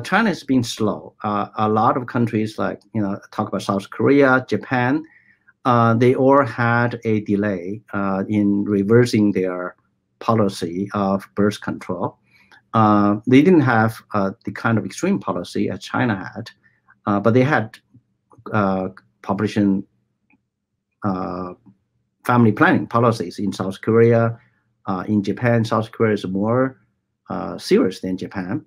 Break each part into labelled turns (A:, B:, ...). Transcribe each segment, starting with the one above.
A: China has been slow. A lot of countries, like talk about South Korea, Japan, they all had a delay in reversing their policy of birth control. They didn't have the kind of extreme policy as China had, but they had population family planning policies in South Korea. In Japan, South Korea is more serious than Japan.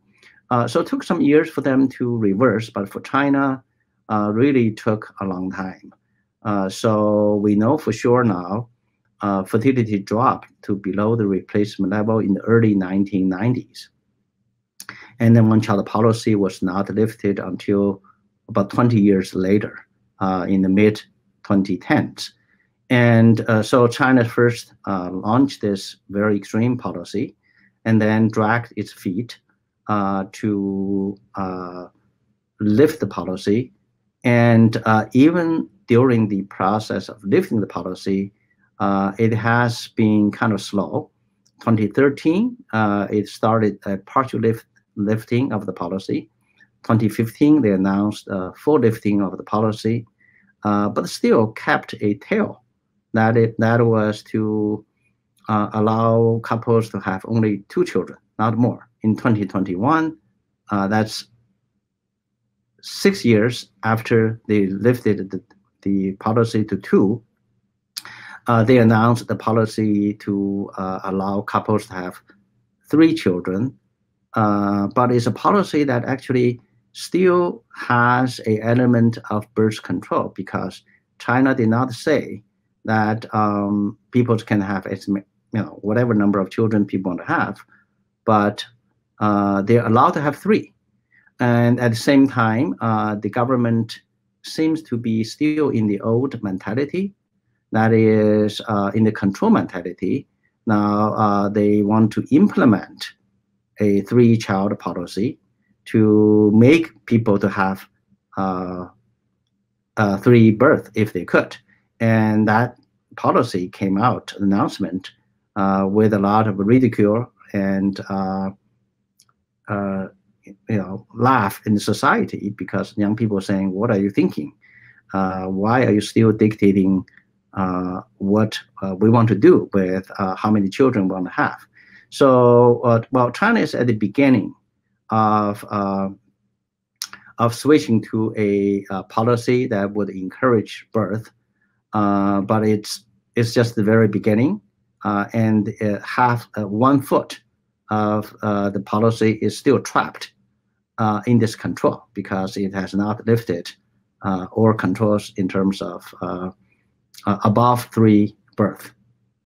A: So it took some years for them to reverse, but for China, really took a long time. So we know for sure now, fertility dropped to below the replacement level in the early 1990s. And then one-child policy was not lifted until about 20 years later, in the mid-2010s. And so China first launched this very extreme policy and then dragged its feet to lift the policy. And even during the process of lifting the policy, it has been kind of slow. 2013, it started a partial lifting of the policy. 2015, they announced a full lifting of the policy, but still kept a tail. That was to allow couples to have only 2 children, not more. In 2021, that's 6 years after they lifted the policy to 2. They announced the policy to allow couples to have 3 children, but it's a policy that actually still has an element of birth control, because China did not say that people can have whatever number of children people want to have, but they're allowed to have 3. And at the same time, the government seems to be still in the old mentality, that is in the control mentality. Now they want to implement a 3-child policy to make people to have 3 births if they could. And that policy came out, announcement, with a lot of ridicule and laugh in the society, because young people are saying, what are you thinking? Why are you still dictating what we want to do with how many children we want to have? So, well, China is at the beginning of switching to a policy that would encourage birth, but it's just the very beginning, and half 1 foot of the policy is still trapped in this control, because it has not lifted or controls in terms of above 3 birth.